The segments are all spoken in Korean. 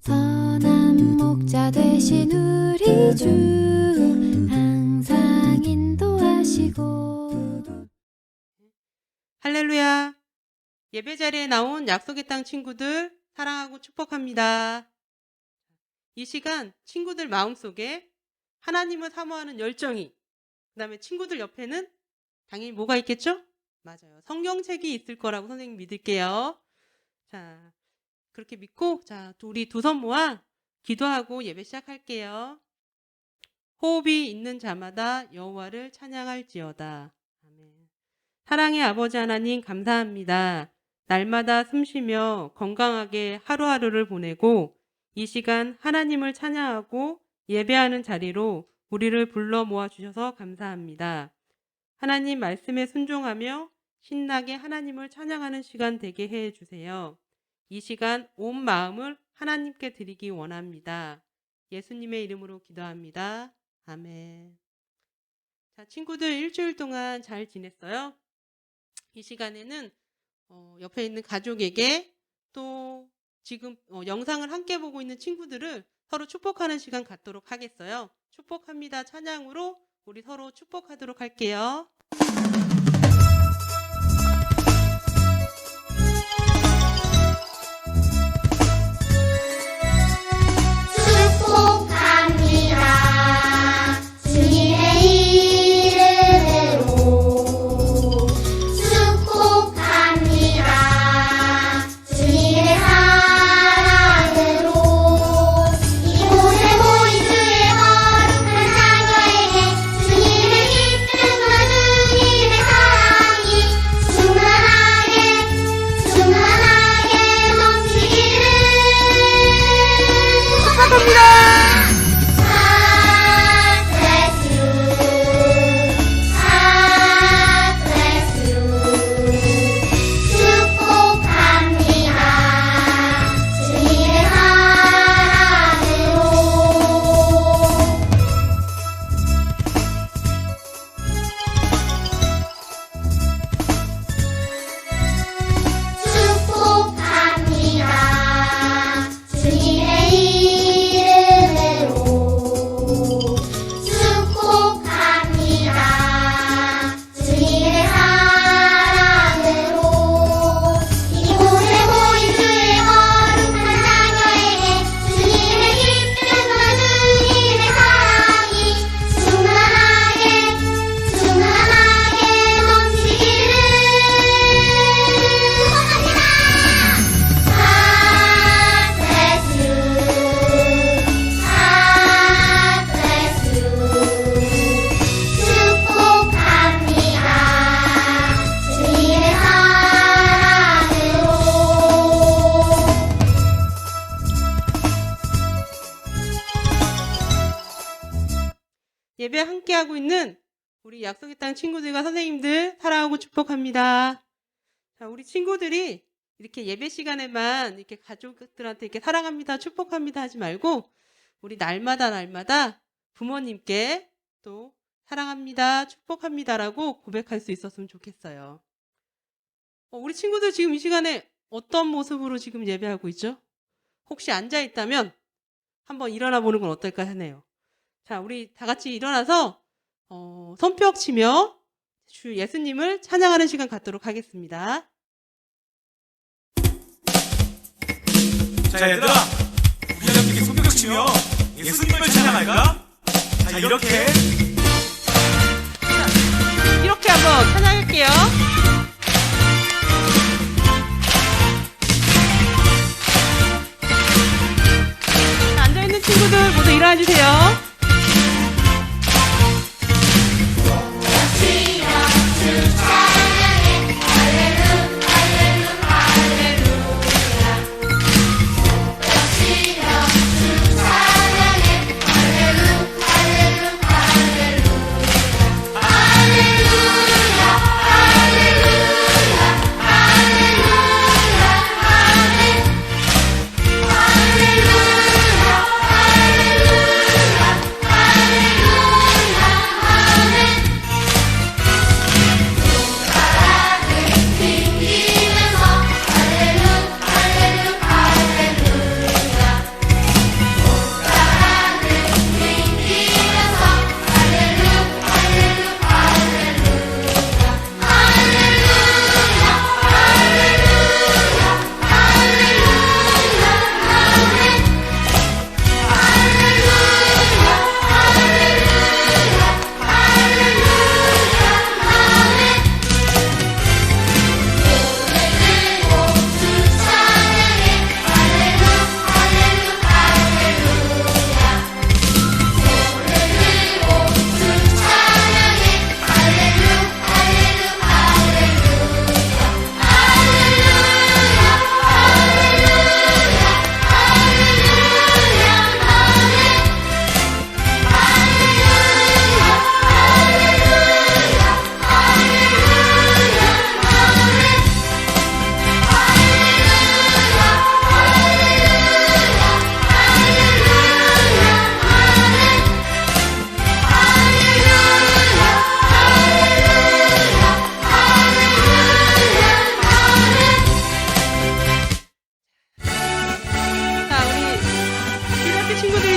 선한 목자 되신 우리 주 항상 인도하시고. 할렐루야. 예배 자리에 나온 약속의 땅 친구들 사랑하고 축복합니다. 이 시간 친구들 마음속에 하나님을 사모하는 열정이, 그 다음에 친구들 옆에는 당연히 뭐가 있겠죠? 맞아요. 성경책이 있을 거라고 선생님 믿을게요. 자, 그렇게 믿고, 자, 우리 두 손 모아 기도하고 예배 시작할게요. 호흡이 있는 자마다 여호와를 찬양할지어다. 아멘. 사랑의 아버지 하나님 감사합니다. 날마다 숨쉬며 건강하게 하루하루를 보내고 이 시간 하나님을 찬양하고 예배하는 자리로 우리를 불러 모아주셔서 감사합니다. 하나님 말씀에 순종하며 신나게 하나님을 찬양하는 시간 되게 해주세요. 이 시간 온 마음을 하나님께 드리기 원합니다. 예수님의 이름으로 기도합니다. 아멘. 자, 친구들 일주일 동안 잘 지냈어요? 이 시간에는 옆에 있는 가족에게 또 지금 영상을 함께 보고 있는 친구들을 서로 축복하는 시간 갖도록 하겠어요. 축복합니다. 찬양으로 우리 서로 축복하도록 할게요. 예배 함께하고 있는 우리 약속의 땅 친구들과 선생님들 사랑하고 축복합니다. 자, 우리 친구들이 이렇게 예배 시간에만 이렇게 가족들한테 이렇게 사랑합니다, 축복합니다 하지 말고 우리 날마다 부모님께 또 사랑합니다, 축복합니다라고 고백할 수 있었으면 좋겠어요. 우리 친구들 지금 이 시간에 어떤 모습으로 지금 예배하고 있죠? 혹시 앉아 있다면 한번 일어나 보는 건 어떨까 하네요. 자, 우리 다 같이 일어나서 손뼉 치며 주 예수님을 찬양하는 시간 갖도록 하겠습니다. 자, 얘들아, 우리 함께 손뼉 치며 예수님을 찬양할까? 자, 이렇게 한번 찬양할게요. 자, 앉아있는 친구들 모두 일어나주세요. 할렐루야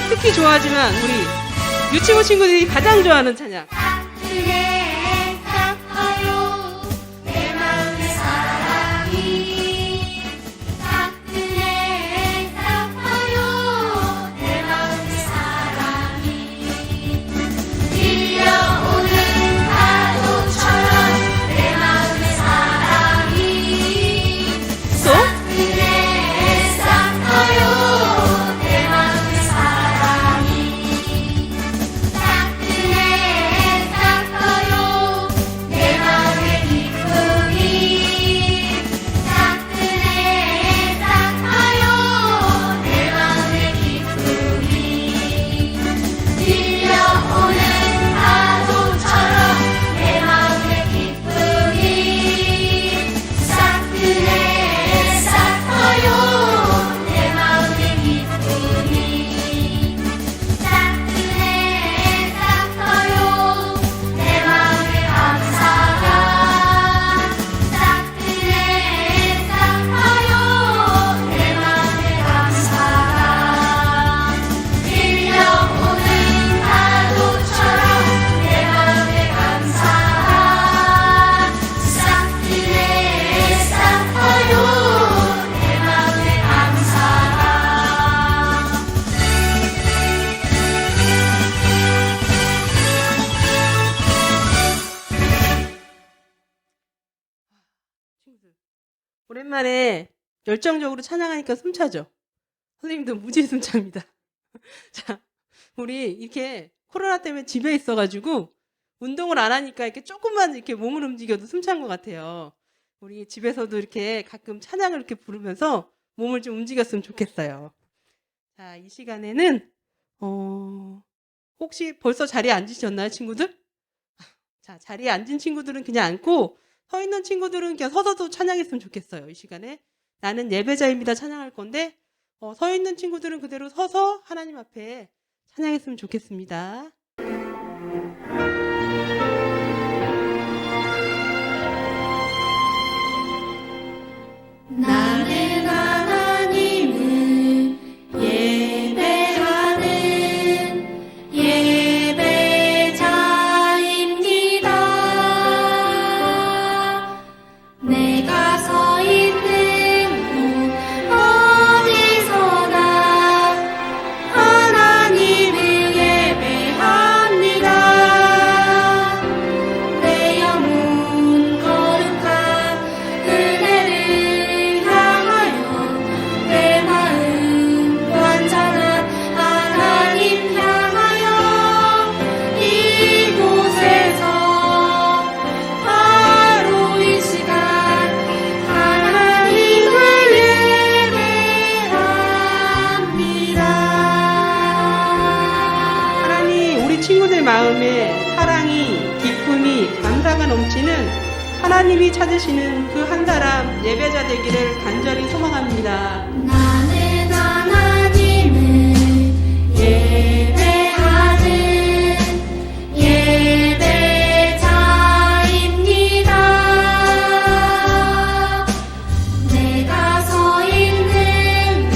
특히 좋아하지만 우리 유치부 친구들이 가장 좋아하는 찬양. 은혜 갚아요 내 마음의 사랑이 은혜 갚아요 내 마음의 사랑이 밀려오는 파도처럼 내 마음의 사랑이 또 은혜 갚아요 내 마음의 사랑이 은혜 갚아요 내 마음의 기쁨이 은혜 갚아요 내 마음의 기쁨이 밀려오는 파도처럼 내 마음의 기쁨이 은혜 갚아요 내 마음의 기쁨이 은혜 갚아요 내 마음의 감사가 은혜 갚아요 내 마음의 감사가 밀려오는 파도처럼 내 마음의 감사가 은혜 갚아요 내 마음의 감사가 친구들 오랜만에 열정적으로 찬양하니까 숨차죠. 선생님도 무지 숨찹니다. 자, 우리 이렇게 코로나 때문에 집에 있어가지고 운동을 안 하니까 이렇게 조금만 이렇게 몸을 움직여도 숨찬 것 같아요. 우리 집에서도 이렇게 가끔 찬양을 이렇게 부르면서 몸을 좀 움직였으면 좋겠어요. 자, 이 시간에는 혹시 벌써 자리에 앉으셨나요, 친구들? 자, 자리에 앉은 친구들은 그냥 앉고 서 있는 친구들은 그냥 서서도 찬양했으면 좋겠어요. 이 시간에 나는 예배자입니다 찬양할 건데 서 있는 친구들은 그대로 서서 하나님 앞에 찬양했으면 좋겠습니다. 나는 하나님을 예배하는 예배자입니다. 내가 서 있는 곳 어디서나 하나님을 예배합니다. 내 영혼 거룩한 은혜를 향하여 내 마음 완전한 하나님 향하여 이곳에서 바로 이 시간 하나님을 예배합니다. 하나님, 우리 친구들 마음에 사랑이, 기쁨이, 감사가 넘치는 하나님이 찾으시는 그 한 사람 예배자 되기를 간절히 소망합니다. 나는 하나님을 예배하는 예배자입니다. 내가 서 있는 곳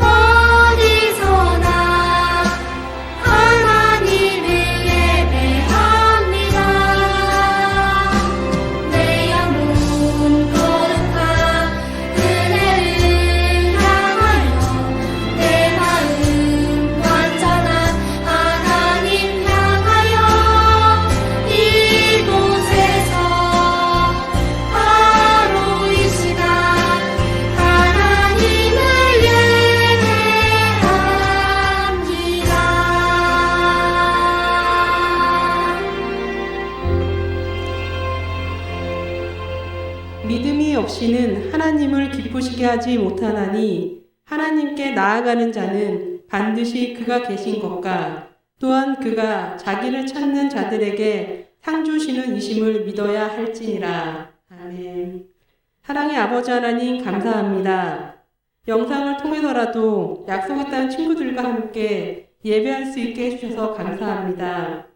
어디서나 하나님을 예배합니다. 내 영혼 거룩한 은혜를 향하여 내 마음 완전한 하나님 향하여 이곳에서 바로 이 시간 하나님을 예배합니다. 믿음이 없이는 하나님을 기쁘시게 하지 못하나니 하나님께 나아가는 자는 반드시 그가 계신 것과 또한 그가 자기를 찾는 자들에게 상 주시는 이심을 믿어야 할지니라. 아멘. 사랑의 아버지 하나님 감사합니다. 영상을 통해서라도 약속의 땅 친구들과 함께 예배할 수 있게 해주셔서 감사합니다.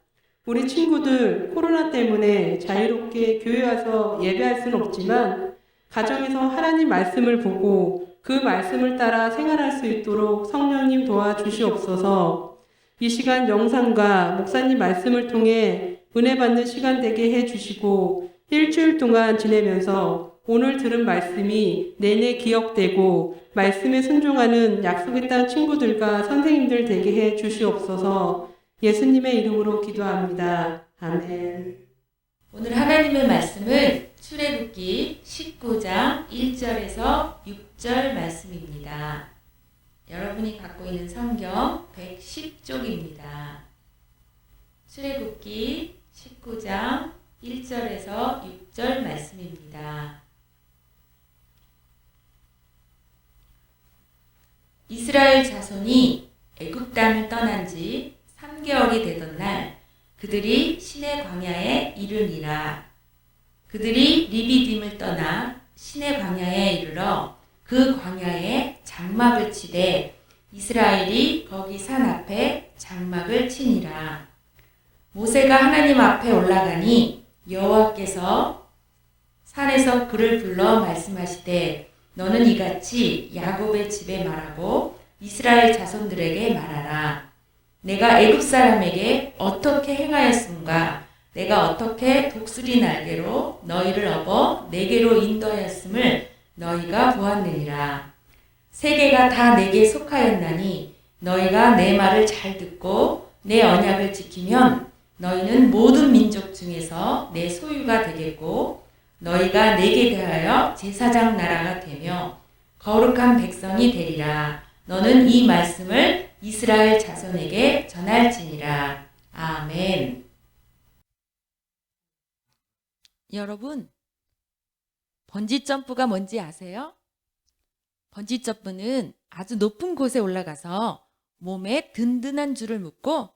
우리 친구들 코로나 때문에 자유롭게 교회 와서 예배할 수는 없지만 가정에서 하나님 말씀을 보고 그 말씀을 따라 생활할 수 있도록 성령님 도와주시옵소서. 이 시간 영상과 목사님 말씀을 통해 은혜 받는 시간 되게 해주시고 일주일 동안 지내면서 오늘 들은 말씀이 내내 기억되고 말씀에 순종하는 약속의 땅 친구들과 선생님들 되게 해 주시옵소서. 예수님의 이름으로 기도합니다. 아멘. 오늘 하나님의 말씀은 출애굽기 19장 1절에서 6절 말씀입니다. 여러분이 갖고 있는 성경 110쪽입니다. 출애굽기 19장 1절에서 6절 말씀입니다. 이스라엘 자손이 애굽 땅을 떠난 지 3개월이 되던 날 그들이 시내 광야에 이르니라. 그들이 리비딤을 떠나 시내 광야에 이르러 그 광야에 장막을 치되 이스라엘이 거기 산 앞에 장막을 치니라. 모세가 하나님 앞에 올라가니 여호와께서 산에서 그를 불러 말씀하시되 너는 이같이 야곱의 집에 말하고 이스라엘 자손들에게 말하라. 내가 애굽 사람에게 어떻게 행하였음과 내가 어떻게 독수리 날개로 너희를 업어 내게로 인도하였음을 너희가 보았느니라. 세계가 다 내게 속하였나니 너희가 내 말을 잘 듣고 내 언약을 지키면 너희는 모든 민족 중에서 내 소유가 되겠고 너희가 내게 대하여 제사장 나라가 되며 거룩한 백성이 되리라. 너는 이 말씀을 이스라엘 자손에게 전할지니라. 아멘. 여러분, 번지점프가 뭔지 아세요? 번지점프는 아주 높은 곳에 올라가서 몸에 든든한 줄을 묶고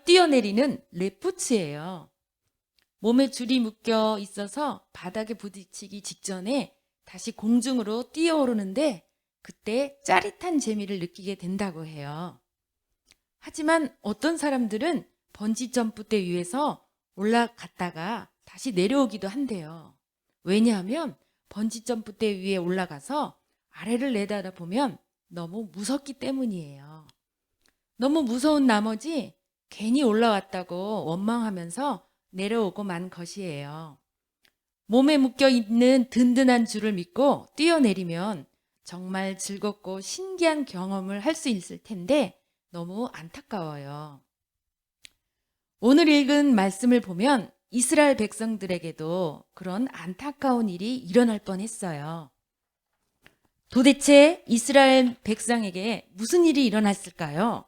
뛰어내리는 레포츠예요. 몸에 줄이 묶여 있어서 바닥에 부딪히기 직전에 다시 공중으로 뛰어오르는데 그때 짜릿한 재미를 느끼게 된다고 해요. 하지만 어떤 사람들은 번지점프대 위에서 올라갔다가 다시 내려오기도 한대요. 왜냐하면 번지점프대 위에 올라가서 아래를 내다보면 너무 무섭기 때문이에요. 너무 무서운 나머지 괜히 올라왔다고 원망하면서 내려오고 만 것이에요. 몸에 묶여있는 든든한 줄을 믿고 뛰어내리면 정말 즐겁고 신기한 경험을 할 수 있을 텐데 너무 안타까워요. 오늘 읽은 말씀을 보면 이스라엘 백성들에게도 그런 안타까운 일이 일어날 뻔했어요. 도대체 이스라엘 백성에게 무슨 일이 일어났을까요?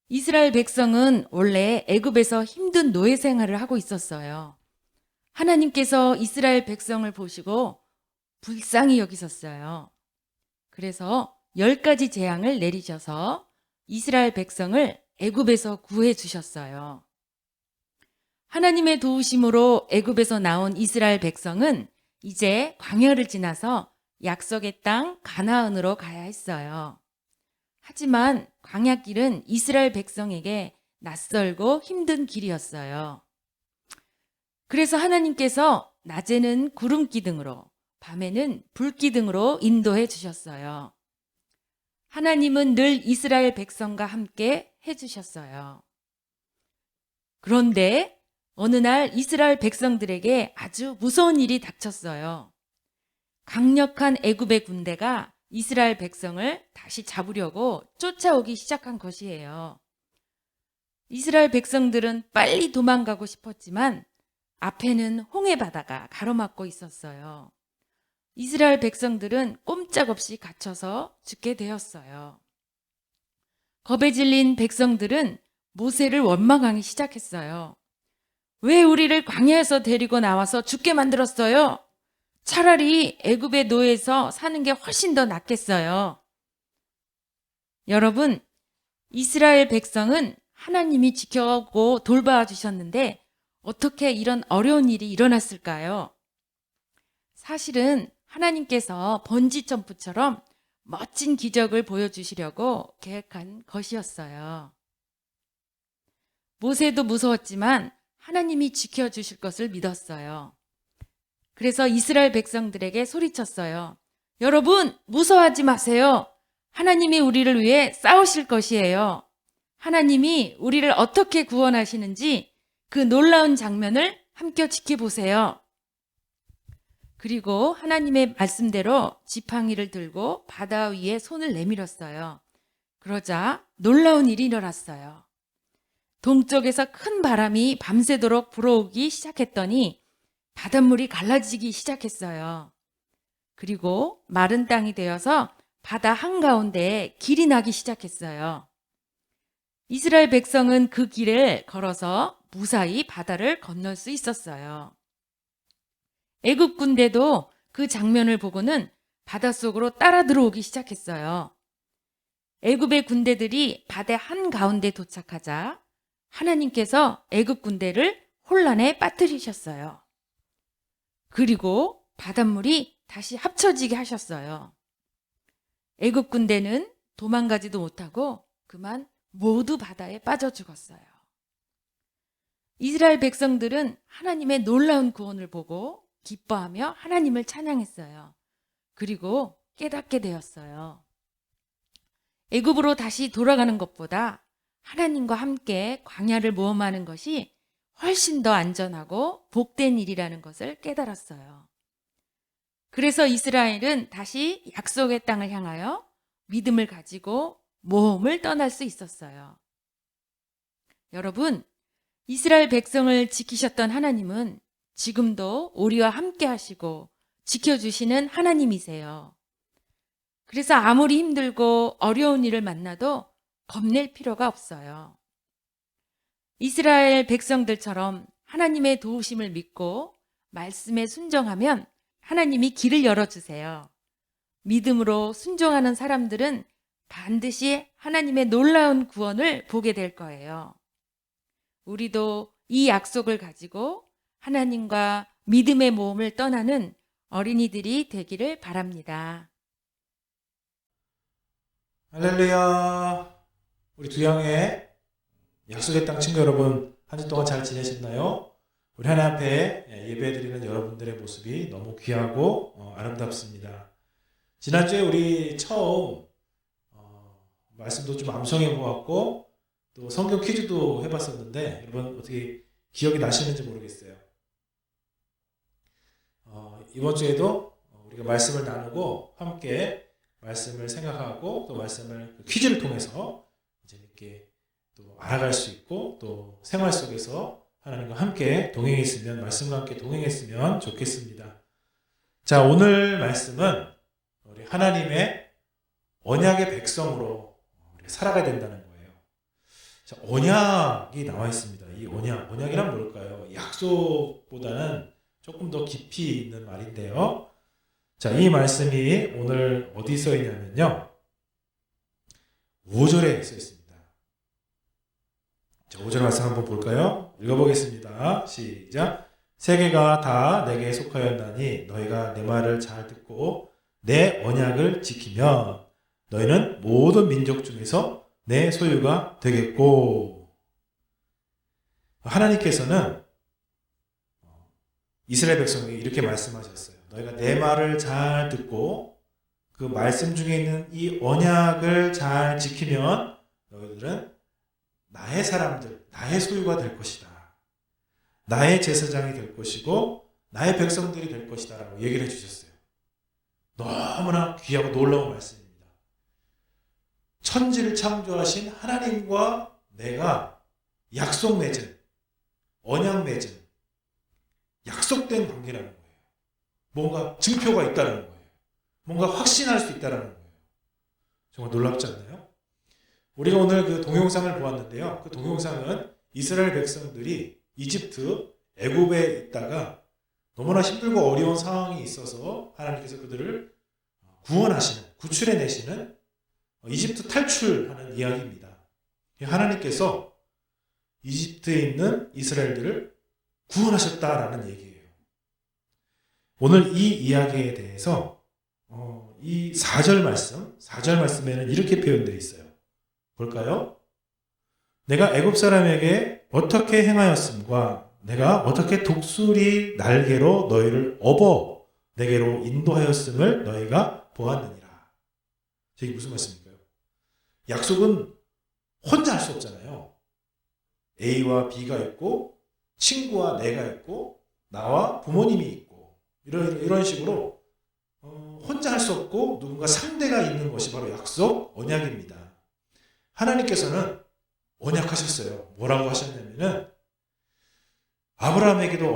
이스라엘 백성은 원래 애굽에서 힘든 노예 생활을 하고 있었어요. 하나님께서 이스라엘 백성을 보시고 불쌍히 여기셨어요. 그래서 10가지 재앙을 내리셔서 이스라엘 백성을 애굽에서 구해 주셨어요. 하나님의 도우심으로 애굽에서 나온 이스라엘 백성은 이제 광야를 지나서 약속의 땅 가나안으로 가야 했어요. 하지만 광야길은 이스라엘 백성에게 낯설고 힘든 길이었어요. 그래서 하나님께서 낮에는 구름 기둥으로, 밤에는 불 기둥으로 인도해 주셨어요. 하나님은 늘 이스라엘 백성과 함께 해주셨어요. 그런데 어느 날 이스라엘 백성들에게 아주 무서운 일이 닥쳤어요. 강력한 애굽의 군대가 이스라엘 백성을 다시 잡으려고 쫓아오기 시작한 것이에요. 이스라엘 백성들은 빨리 도망가고 싶었지만 앞에는 홍해 바다가 가로막고 있었어요. 이스라엘 백성들은 꼼짝없이 갇혀서 죽게 되었어요. 겁에 질린 백성들은 모세를 원망하기 시작했어요. 왜 우리를 광야에서 데리고 나와서 죽게 만들었어요? 차라리 애굽의 노예에서 사는 게 훨씬 더 낫겠어요. 여러분, 이스라엘 백성은 하나님이 지켜오고 돌봐 주셨는데 어떻게 이런 어려운 일이 일어났을까요? 사실은 하나님께서 번지점프처럼 멋진 기적을 보여주시려고 계획한 것이었어요. 모세도 무서웠지만 하나님이 지켜주실 것을 믿었어요. 그래서 이스라엘 백성들에게 소리쳤어요. 여러분, 무서워하지 마세요. 하나님이 우리를 위해 싸우실 것이에요. 하나님이 우리를 어떻게 구원하시는지 그 놀라운 장면을 함께 지켜보세요. 그리고 하나님의 말씀대로 지팡이를 들고 바다 위에 손을 내밀었어요. 그러자 놀라운 일이 일어났어요. 동쪽에서 큰 바람이 밤새도록 불어오기 시작했더니 바닷물이 갈라지기 시작했어요. 그리고 마른 땅이 되어서 바다 한가운데에 길이 나기 시작했어요. 이스라엘 백성은 그 길을 걸어서 무사히 바다를 건널 수 있었어요. 애굽 군대도 그 장면을 보고는 바닷속으로 따라 들어오기 시작했어요. 애굽의 군대들이 바다 한가운데 도착하자 하나님께서 애굽 군대를 혼란에 빠뜨리셨어요. 그리고 바닷물이 다시 합쳐지게 하셨어요. 애굽 군대는 도망가지도 못하고 그만 모두 바다에 빠져 죽었어요. 이스라엘 백성들은 하나님의 놀라운 구원을 보고 기뻐하며 하나님을 찬양했어요. 그리고 깨닫게 되었어요. 애굽으로 다시 돌아가는 것보다 하나님과 함께 광야를 모험하는 것이 훨씬 더 안전하고 복된 일이라는 것을 깨달았어요. 그래서 이스라엘은 다시 약속의 땅을 향하여 믿음을 가지고 모험을 떠날 수 있었어요. 여러분, 이스라엘 백성을 지키셨던 하나님은 지금도 우리와 함께 하시고 지켜주시는 하나님이세요. 그래서 아무리 힘들고 어려운 일을 만나도 겁낼 필요가 없어요. 이스라엘 백성들처럼 하나님의 도우심을 믿고 말씀에 순종하면 하나님이 길을 열어주세요. 믿음으로 순종하는 사람들은 반드시 하나님의 놀라운 구원을 보게 될 거예요. 우리도 이 약속을 가지고 하나님과 믿음의 모험을 떠나는 어린이들이 되기를 바랍니다. 할렐루야. 우리 두양의 약속의 땅 친구 여러분, 한 주 동안 잘 지내셨나요? 우리 하나님 앞에 예배드리는 여러분들의 모습이 너무 귀하고 아름답습니다. 지난주에 우리 처음 말씀도 좀 암송해 보았고 또 성경 퀴즈도 해봤었는데 여러분 어떻게 기억이 나시는지 모르겠어요. 이번 주에도 우리가 말씀을 나누고 함께 말씀을 생각하고 또 말씀을 퀴즈를 통해서 재밌게 또 알아갈 수 있고 또 생활 속에서 하나님과 함께 동행했으면, 말씀과 함께 동행했으면 좋겠습니다. 자, 오늘 말씀은 우리 하나님의 언약의 백성으로 우리가 살아가야 된다는 거예요. 자, 언약이 나와 있습니다. 이 언약이란 뭘까요? 약속보다는 조금 더 깊이 있는 말인데요. 자, 이 말씀이 오늘 어디 써 있냐면요. 5절에 써 있습니다. 자, 5절 말씀 한번 볼까요? 읽어보겠습니다. 시작. 세계가 다 내게 속하였나니 너희가 내 말을 잘 듣고 내 언약을 지키면 너희는 모든 민족 중에서 내 소유가 되겠고. 하나님께서는 이스라엘 백성에게 이렇게 말씀하셨어요. 너희가 내 말을 잘 듣고 그 말씀 중에 있는 이 언약을 잘 지키면 너희들은 나의 사람들, 나의 소유가 될 것이다. 나의 제사장이 될 것이고 나의 백성들이 될 것이다 라고 얘기를 해주셨어요. 너무나 귀하고 놀라운 말씀입니다. 천지를 창조하신 하나님과 내가 약속 맺은, 언약 맺은, 약속된 관계라는 거예요. 뭔가 증표가 있다는 거예요. 뭔가 확신할 수 있다는 거예요. 정말 놀랍지 않나요? 우리가 오늘 그 동영상을 보았는데요. 그 동영상은 이스라엘 백성들이 이집트, 애굽에 있다가 너무나 힘들고 어려운 상황이 있어서 하나님께서 그들을 구원하시는, 구출해내시는 이집트 탈출하는 이야기입니다. 하나님께서 이집트에 있는 이스라엘들을 구원하셨다라는 얘기예요. 오늘 이 이야기에 대해서 이 4절 말씀에는 이렇게 표현되어 있어요. 볼까요? 내가 애굽 사람에게 어떻게 행하였음과 내가 어떻게 독수리 날개로 너희를 업어 내게로 인도하였음을 너희가 보았느니라. 이게 무슨 말씀일까요? 약속은 혼자 할 수 없잖아요. A와 B가 있고 친구와 내가 있고 나와 부모님이 있고 이런 식으로 혼자 할 수 없고 누군가 상대가 있는 것이 바로 약속, 언약입니다. 하나님께서는 언약하셨어요. 뭐라고 하셨냐면은 아브라함에게도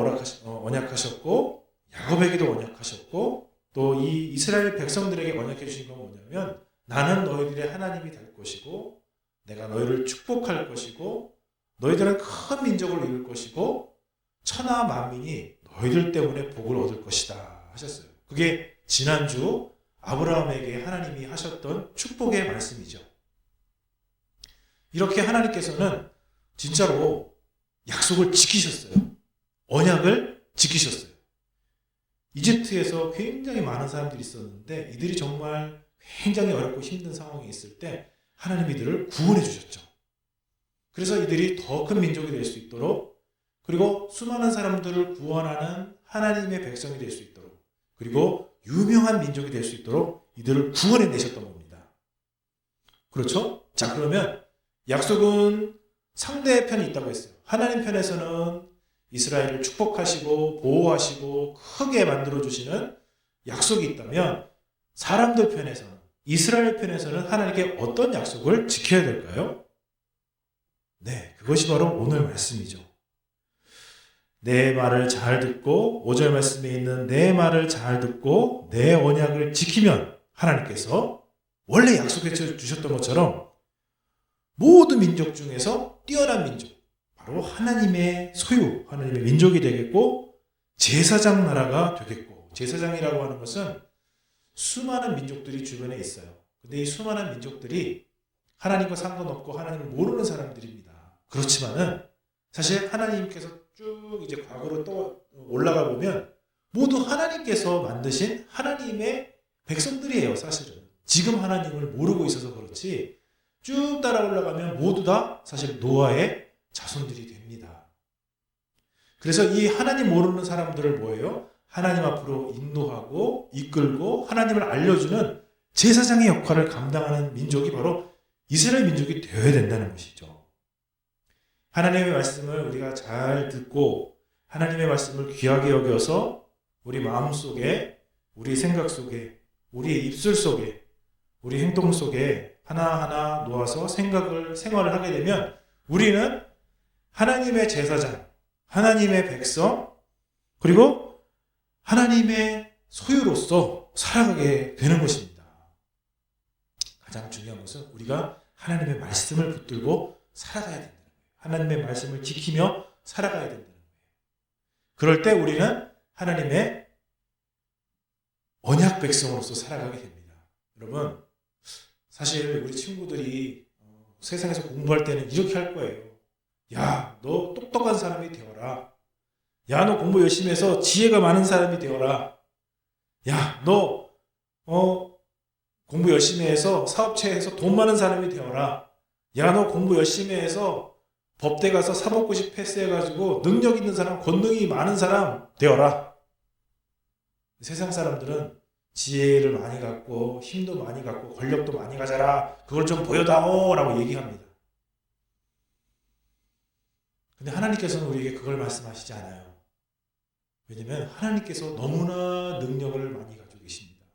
언약하셨고 야곱에게도 언약하셨고 또 이 이스라엘 백성들에게 언약해 주신 건 뭐냐면 나는 너희들의 하나님이 될 것이고 내가 너희를 축복할 것이고 너희들은 큰 민족을 이룰 것이고 천하 만민이 너희들 때문에 복을 얻을 것이다 하셨어요. 그게 지난주 아브라함에게 하나님이 하셨던 축복의 말씀이죠. 이렇게 하나님께서는 진짜로 약속을 지키셨어요. 언약을 지키셨어요. 이집트에서 굉장히 많은 사람들이 있었는데 이들이 정말 굉장히 어렵고 힘든 상황에 있을 때 하나님이 이들을 구원해 주셨죠. 그래서 이들이 더 큰 민족이 될 수 있도록 그리고 수많은 사람들을 구원하는 하나님의 백성이 될 수 있도록 그리고 유명한 민족이 될 수 있도록 이들을 구원해 내셨던 겁니다. 그렇죠? 자, 그러면 약속은 상대편이 있다고 했어요. 하나님 편에서는 이스라엘을 축복하시고 보호하시고 크게 만들어주시는 약속이 있다면 사람들 편에서는 이스라엘 편에서는 하나님께 어떤 약속을 지켜야 될까요? 네, 그것이 바로 오늘 말씀이죠. 내 말을 잘 듣고 5절 말씀에 있는 내 말을 잘 듣고 내 언약을 지키면 하나님께서 원래 약속해 주셨던 것처럼 모든 민족 중에서 뛰어난 민족 바로 하나님의 소유, 하나님의 민족이 되겠고 제사장 나라가 되겠고 제사장이라고 하는 것은 수많은 민족들이 주변에 있어요. 근데 이 수많은 민족들이 하나님과 상관없고 하나님을 모르는 사람들입니다. 그렇지만은 사실 하나님께서 쭉 이제 과거로 또 올라가 보면 모두 하나님께서 만드신 하나님의 백성들이에요. 사실은 지금 하나님을 모르고 있어서 그렇지 쭉 따라 올라가면 모두 다 사실 노아의 자손들이 됩니다. 그래서 이 하나님 모르는 사람들을 뭐예요? 하나님 앞으로 인도하고 이끌고 하나님을 알려주는 제사장의 역할을 감당하는 민족이 바로 이스라엘 민족이 되어야 된다는 것이죠. 하나님의 말씀을 우리가 잘 듣고 하나님의 말씀을 귀하게 여겨서 우리 마음속에 우리 생각 속에 우리 입술 속에 우리 행동 속에 하나하나 놓아서 생활을 하게 되면 우리는 하나님의 제사장, 하나님의 백성, 그리고 하나님의 소유로서 살아가게 되는 것입니다. 가장 중요한 것은 우리가 하나님의 말씀을 붙들고 살아가야 된다는 거예요. 하나님의 말씀을 지키며 살아가야 된다는 거예요. 그럴 때 우리는 하나님의 언약 백성으로서 살아가게 됩니다. 여러분, 사실 우리 친구들이 세상에서 공부할 때는 이렇게 할 거예요. 야, 너 똑똑한 사람이 되어라. 야, 너 공부 열심히 해서 지혜가 많은 사람이 되어라. 야, 너 공부 열심히 해서 사업체에서 돈 많은 사람이 되어라. 야, 너 공부 열심히 해서 법대 가서 사법고시 패스해가지고 능력 있는 사람, 권능이 많은 사람 되어라. 세상 사람들은 지혜를 많이 갖고 힘도 많이 갖고 권력도 많이 가져라. 그걸 좀 보여다오 라고 얘기합니다. 근데 하나님께서는 우리에게 그걸 말씀하시지 않아요. 왜냐하면 하나님께서 너무나 능력을 많이 가지고 계십니다.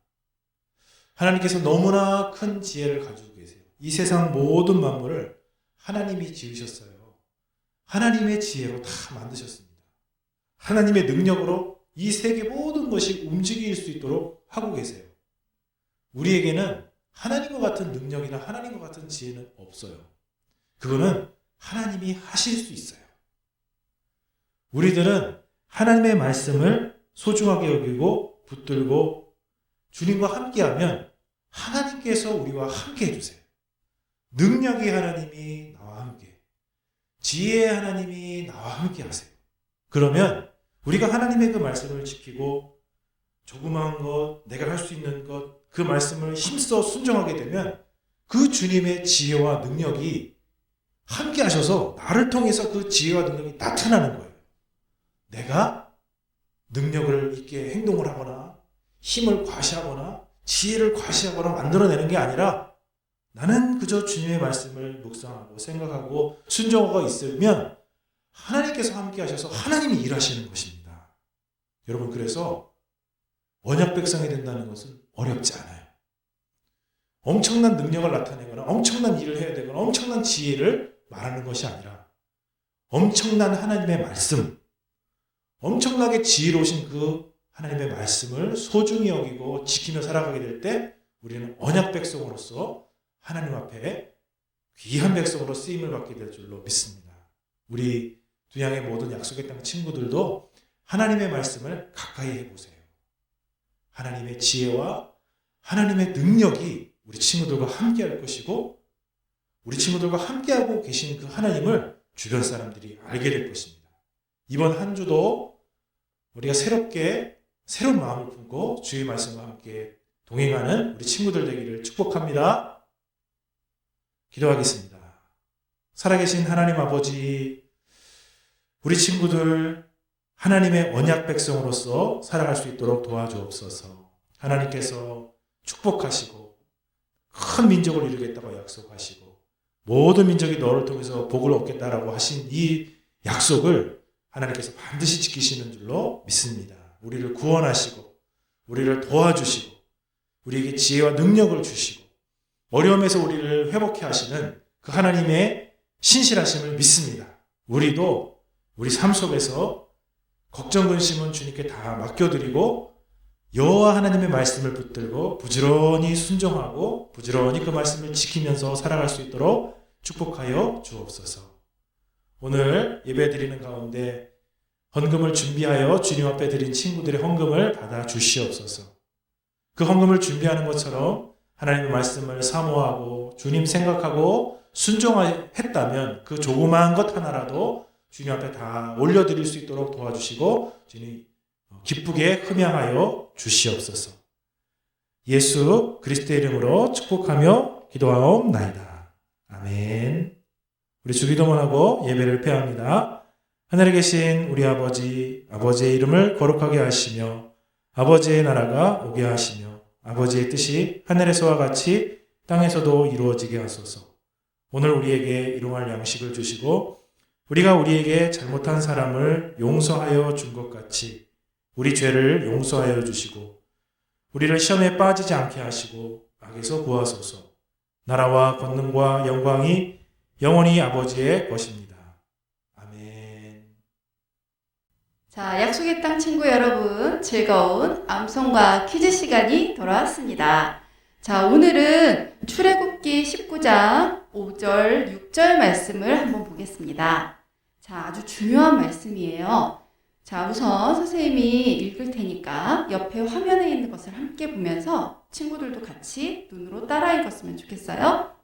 하나님께서 너무나 큰 지혜를 가지고 계세요. 이 세상 모든 만물을 하나님이 지으셨어요. 하나님의 지혜로 다 만드셨습니다. 하나님의 능력으로 이 세계 모든 것이 움직일 수 있도록 하고 계세요. 우리에게는 하나님과 같은 능력이나 하나님과 같은 지혜는 없어요. 그거는 하나님이 하실 수 있어요. 우리들은 하나님의 말씀을 소중하게 여기고 붙들고 주님과 함께하면 하나님께서 우리와 함께 해주세요. 능력의 하나님이 나와 함께, 지혜의 하나님이 나와 함께 하세요. 그러면 우리가 하나님의 그 말씀을 지키고 조그마한 것, 내가 할 수 있는 것, 그 말씀을 힘써 순종하게 되면 그 주님의 지혜와 능력이 함께 하셔서 나를 통해서 그 지혜와 능력이 나타나는 거예요. 내가 능력을 있게 행동을 하거나 힘을 과시하거나 지혜를 과시하거나 만들어내는 게 아니라 나는 그저 주님의 말씀을 묵상하고 생각하고 순종하고 있으면 하나님께서 함께 하셔서 하나님이 일하시는 것입니다. 여러분, 그래서 언약 백성이 된다는 것은 어렵지 않아요. 엄청난 능력을 나타내거나 엄청난 일을 해야 되거나 엄청난 지혜를 말하는 것이 아니라 엄청난 하나님의 말씀, 엄청나게 지혜로우신 그 하나님의 말씀을 소중히 여기고 지키며 살아가게 될 때 우리는 언약 백성으로서 하나님 앞에 귀한 백성으로 쓰임을 받게 될 줄로 믿습니다. 우리 두양의 모든 약속의 땅 친구들도 하나님의 말씀을 가까이 해보세요. 하나님의 지혜와 하나님의 능력이 우리 친구들과 함께 할 것이고 우리 친구들과 함께하고 계신 그 하나님을 주변 사람들이 알게 될 것입니다. 이번 한 주도 우리가 새로운 마음을 품고 주의 말씀과 함께 동행하는 우리 친구들 되기를 축복합니다. 기도하겠습니다. 살아계신 하나님 아버지, 우리 친구들 하나님의 언약 백성으로서 살아갈 수 있도록 도와주옵소서. 하나님께서 축복하시고 큰 민족을 이루겠다고 약속하시고 모든 민족이 너를 통해서 복을 얻겠다라고 하신 이 약속을 하나님께서 반드시 지키시는 줄로 믿습니다. 우리를 구원하시고 우리를 도와주시고 우리에게 지혜와 능력을 주시고 어려움에서 우리를 회복해 하시는 그 하나님의 신실하심을 믿습니다. 우리도 우리 삶 속에서 걱정 근심은 주님께 다 맡겨드리고 여호와 하나님의 말씀을 붙들고 부지런히 순종하고 부지런히 그 말씀을 지키면서 살아갈 수 있도록 축복하여 주옵소서. 오늘 예배 드리는 가운데 헌금을 준비하여 주님 앞에 드린 친구들의 헌금을 받아 주시옵소서. 그 헌금을 준비하는 것처럼 하나님의 말씀을 사모하고 주님 생각하고 순종했다면 그 조그마한 것 하나라도 주님 앞에 다 올려드릴 수 있도록 도와주시고 주님 기쁘게 흠양하여 주시옵소서. 예수 그리스도의 이름으로 축복하며 기도하옵나이다. 아멘. 우리 주기도문하고 예배를 폐합니다. 하늘에 계신 우리 아버지, 아버지의 이름을 거룩하게 하시며 아버지의 나라가 오게 하시며 아버지의 뜻이 하늘에서와 같이 땅에서도 이루어지게 하소서. 오늘 우리에게 일용할 양식을 주시고 우리가 우리에게 잘못한 사람을 용서하여 준 것 같이 우리 죄를 용서하여 주시고 우리를 시험에 빠지지 않게 하시고 악에서 구하소서. 나라와 권능과 영광이 영원히 아버지의 것입니다. 아멘. 자, 약속의 땅 친구 여러분, 즐거운 암송과 퀴즈 시간이 돌아왔습니다. 자, 오늘은 출애굽기 19장 5절, 6절 말씀을 한번 보겠습니다. 자, 아주 중요한 말씀이에요. 자, 우선 선생님이 읽을 테니까 옆에 화면에 있는 것을 함께 보면서 친구들도 같이 눈으로 따라 읽었으면 좋겠어요.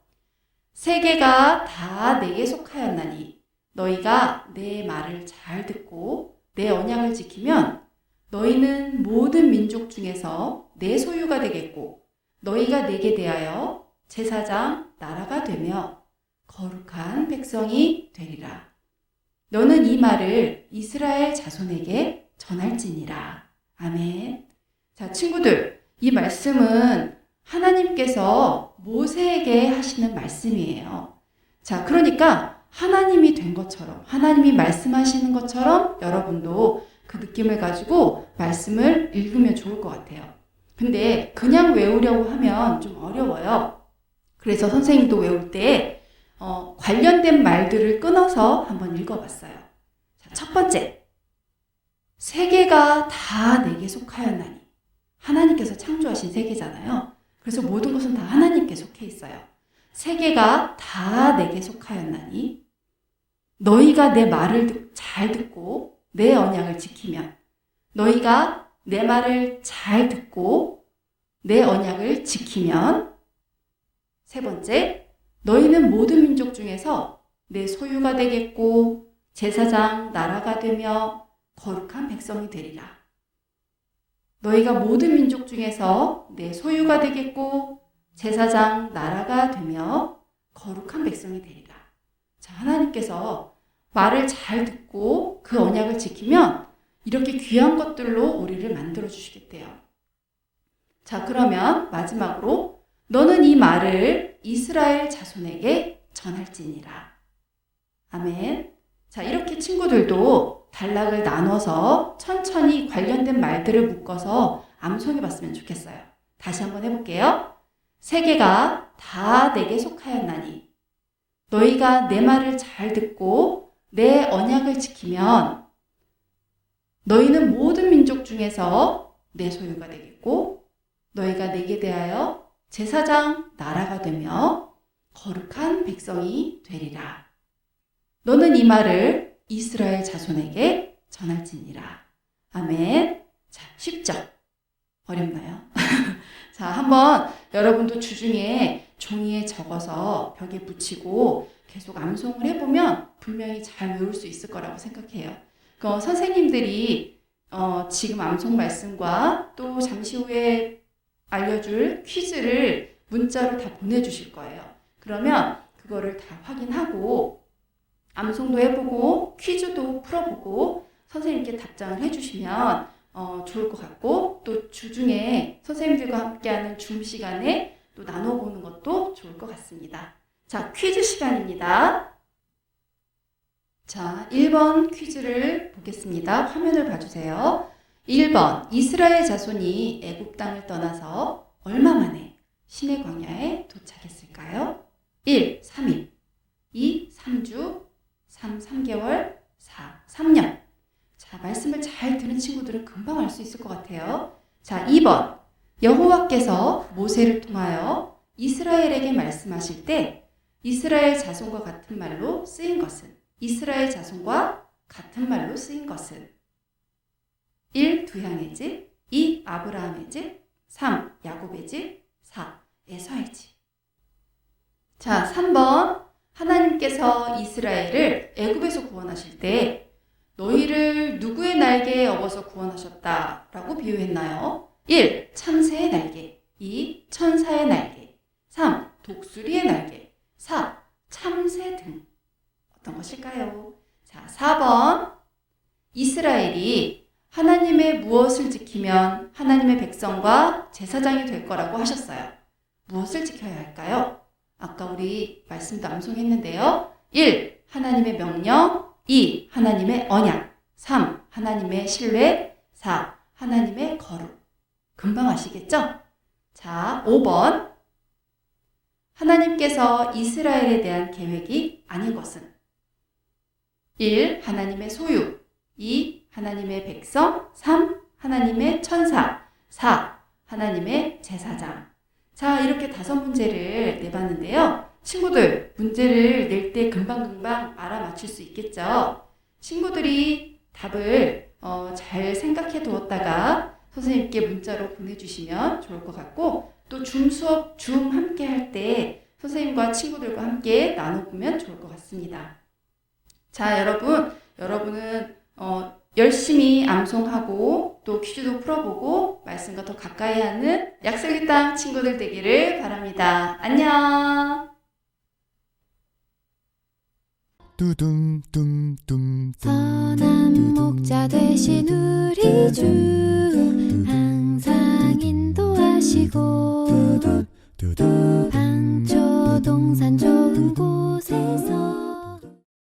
세계가 다 내게 속하였나니 너희가 내 말을 잘 듣고 내 언약을 지키면 너희는 모든 민족 중에서 내 소유가 되겠고 너희가 내게 대하여 제사장 나라가 되며 거룩한 백성이 되리라. 너는 이 말을 이스라엘 자손에게 전할지니라. 아멘. 자, 친구들, 이 말씀은 하나님께서 모세에게 하시는 말씀이에요. 자, 그러니까 하나님이 된 것처럼, 하나님이 말씀하시는 것처럼 여러분도 그 느낌을 가지고 말씀을 읽으면 좋을 것 같아요. 근데 그냥 외우려고 하면 좀 어려워요. 그래서 선생님도 외울 때 관련된 말들을 끊어서 한번 읽어봤어요. 자, 첫 번째, 세계가 다 내게 속하였나니. 하나님께서 창조하신 세계잖아요. 그래서 모든 것은 다 하나님께 속해 있어요. 세계가 다 내게 속하였나니 너희가 내 말을 잘 듣고 내 언약을 지키면 너희가 내 말을 잘 듣고 내 언약을 지키면 세 번째, 너희는 모든 민족 중에서 내 소유가 되겠고 제사장 나라가 되며 거룩한 백성이 되리라. 너희가 모든 민족 중에서 내 소유가 되겠고 제사장 나라가 되며 거룩한 백성이 되리라. 자, 하나님께서 말을 잘 듣고 그 언약을 지키면 이렇게 귀한 것들로 우리를 만들어 주시겠대요. 자, 그러면 마지막으로 너는 이 말을 이스라엘 자손에게 전할지니라. 아멘. 자, 이렇게 친구들도 단락을 나눠서 천천히 관련된 말들을 묶어서 암송해 봤으면 좋겠어요. 다시 한번 해볼게요. 세계가 다 내게 속하였나니 너희가 내 말을 잘 듣고 내 언약을 지키면 너희는 모든 민족 중에서 내 소유가 되겠고 너희가 내게 대하여 제사장 나라가 되며 거룩한 백성이 되리라. 너는 이 말을 이스라엘 자손에게 전할지니라. 아멘. 자, 쉽죠? 어렵나요? 자, 한번 여러분도 주중에 종이에 적어서 벽에 붙이고 계속 암송을 해보면 분명히 잘 외울 수 있을 거라고 생각해요. 선생님들이 지금 암송 말씀과 또 잠시 후에 알려줄 퀴즈를 문자로 다 보내주실 거예요. 그러면 그거를 다 확인하고 암송도 해보고 퀴즈도 풀어보고 선생님께 답장을 해주시면 좋을 것 같고 또 주중에 선생님들과 함께하는 줌 시간에 또 나눠보는 것도 좋을 것 같습니다. 자, 퀴즈 시간입니다. 자, 1번 퀴즈를 보겠습니다. 화면을 봐주세요. 1번 이스라엘 자손이 애굽 땅을 떠나서 얼마 만에 시내 광야에 도착했을까요? 1. 3일 2. 3주 3. 3개월 4. 3년 자, 말씀을 잘 들은 친구들은 금방 알 수 있을 것 같아요. 자, 2번 여호와께서 모세를 통하여 이스라엘에게 말씀하실 때 이스라엘 자손과 같은 말로 쓰인 것은 이스라엘 자손과 같은 말로 쓰인 것은 1. 두향의 집 2. 아브라함의 집 3. 야곱의 집 4. 에서의 집 자, 3번 하나님께서 이스라엘을 애굽에서 구원하실 때 너희를 누구의 날개에 업어서 구원하셨다라고 비유했나요? 1. 참새의 날개 2. 천사의 날개 3. 독수리의 날개 4. 참새 등 어떤 것일까요? 자, 4번 이스라엘이 하나님의 무엇을 지키면 하나님의 백성과 제사장이 될 거라고 하셨어요. 무엇을 지켜야 할까요? 아까 우리 말씀도 암송했는데요. 1. 하나님의 명령 2. 하나님의 언약 3. 하나님의 신뢰 4. 하나님의 거룩 금방 아시겠죠? 자, 5번 하나님께서 이스라엘에 대한 계획이 아닌 것은 1. 하나님의 소유 2. 하나님의 백성 3. 하나님의 천사 4. 하나님의 제사장 자, 이렇게 5문제를 내봤는데요. 친구들, 문제를 낼 때 금방금방 알아맞힐 수 있겠죠? 친구들이 답을 잘 생각해 두었다가 선생님께 문자로 보내주시면 좋을 것 같고 또 줌 수업, 줌 함께 할 때 선생님과 친구들과 함께 나눠보면 좋을 것 같습니다. 자, 여러분은 열심히 암송하고 또 퀴즈도 풀어보고 말씀과 더 가까이 하는 약속의 땅 친구들 되기를 바랍니다. 안녕! 선한 목자 되신 우리 주 항상 인도하시고 방초 동산 좋은 곳